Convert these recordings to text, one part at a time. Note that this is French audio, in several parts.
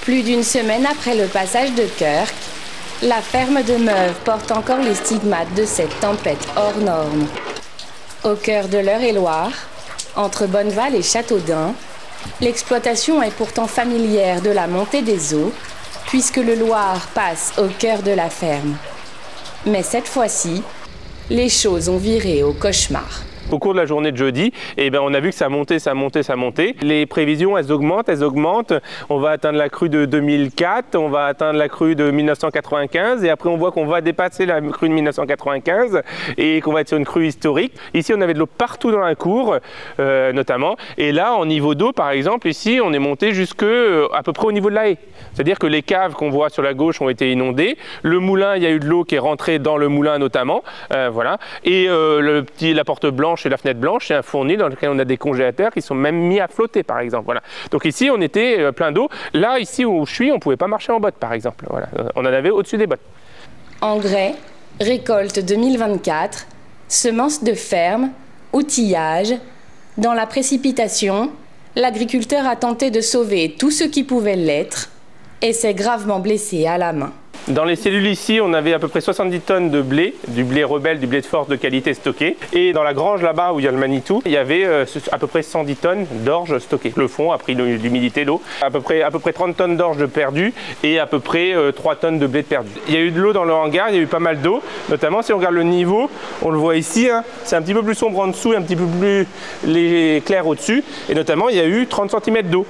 Plus d'une semaine après le passage de Kirk, la ferme de Meuves porte encore les stigmates de cette tempête hors norme. Au cœur de l'Eure-et-Loir, entre Bonneval et Châteaudun, l'exploitation est pourtant familière de la montée des eaux, puisque le Loir passe au cœur de la ferme. Mais cette fois-ci, les choses ont viré au cauchemar. Au cours de la journée de jeudi, on a vu que ça montait. Les prévisions, elles augmentent. On va atteindre la crue de 2004, on va atteindre la crue de 1995 et après on voit qu'on va dépasser la crue de 1995 et qu'on va être sur une crue historique. Ici, on avait de l'eau partout dans la cour, notamment. Et là, en niveau d'eau, par exemple, ici, on est monté jusque à peu près au niveau de la haie. C'est-à-dire que les caves qu'on voit sur la gauche ont été inondées. Le moulin, il y a eu de l'eau qui est rentrée dans le moulin notamment. Voilà. Et la porte blanche et la fenêtre blanche, c'est un fourni dans lequel on a des congélateurs qui sont même mis à flotter, par exemple. Voilà. Donc ici, on était plein d'eau. Là, ici où je suis, on ne pouvait pas marcher en bottes, par exemple. Voilà. On en avait au-dessus des bottes. Engrais, récolte 2024, semences de ferme, outillage. Dans la précipitation, l'agriculteur a tenté de sauver tout ce qui pouvait l'être et s'est gravement blessé à la main. Dans les cellules ici, on avait à peu près 70 tonnes de blé, du blé rebelle, du blé de force de qualité stocké. Et dans la grange là-bas où il y a le Manitou, il y avait à peu près 110 tonnes d'orge stockées. Le fond a pris l'humidité, l'eau. À peu près 30 tonnes d'orge de perdu et à peu près 3 tonnes de blé de perdu. Il y a eu de l'eau dans le hangar, il y a eu pas mal d'eau. Notamment si on regarde le niveau, on le voit ici, hein, c'est un petit peu plus sombre en dessous et un petit peu plus clair au-dessus. Et notamment, il y a eu 30 cm d'eau.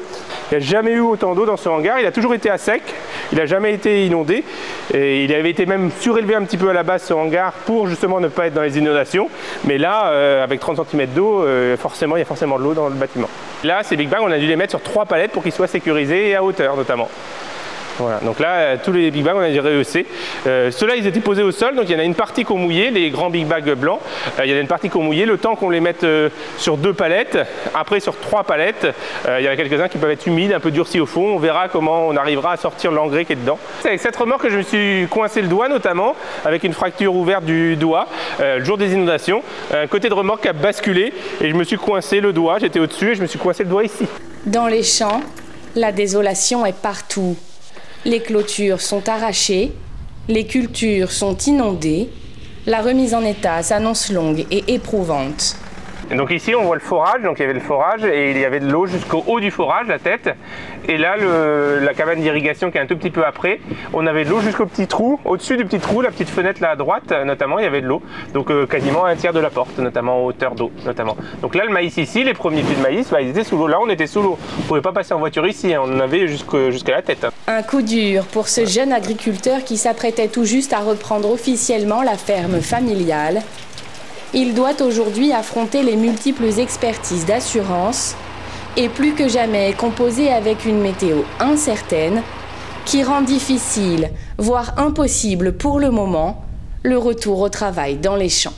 Il n'y a jamais eu autant d'eau dans ce hangar, il a toujours été à sec, il n'a jamais été inondé. Et il avait été même surélevé un petit peu à la base ce hangar pour justement ne pas être dans les inondations. Mais là, avec 30 cm d'eau, il y a forcément de l'eau dans le bâtiment. Là, ces big bags, on a dû les mettre sur 3 palettes pour qu'ils soient sécurisés et à hauteur notamment. Voilà, donc là, tous les big bags, on a dû rehausser. Ceux-là, ils étaient posés au sol, donc il y en a une partie qu'on mouillait, les grands big bags blancs. Il y en a une partie qu'on mouillait, le temps qu'on les mette sur 2 palettes, après sur 3 palettes. Il y en a quelques-uns qui peuvent être humides, un peu durcis au fond. On verra comment on arrivera à sortir l'engrais qui est dedans. C'est avec cette remorque que je me suis coincé le doigt, notamment, avec une fracture ouverte du doigt, le jour des inondations. Un côté de remorque a basculé et je me suis coincé le doigt, j'étais au-dessus et je me suis coincé le doigt ici. Dans les champs, la désolation est partout. Les clôtures sont arrachées, les cultures sont inondées, la remise en état s'annonce longue et éprouvante. Et donc ici on voit le forage, donc il y avait le forage et il y avait de l'eau jusqu'au haut du forage, la tête. Et là la cabane d'irrigation qui est un tout petit peu après, on avait de l'eau jusqu'au petit trou, au-dessus du petit trou, la petite fenêtre là à droite notamment, il y avait de l'eau. Donc quasiment un tiers de la porte, notamment en hauteur d'eau notamment. Donc là le maïs ici, les premiers pieds de maïs, ils étaient sous l'eau. Là on était sous l'eau, on ne pouvait pas passer en voiture ici, hein. On en avait jusqu'à la tête. Un coup dur pour ce jeune agriculteur qui s'apprêtait tout juste à reprendre officiellement la ferme familiale. Il doit aujourd'hui affronter les multiples expertises d'assurance et plus que jamais composer avec une météo incertaine qui rend difficile, voire impossible pour le moment, le retour au travail dans les champs.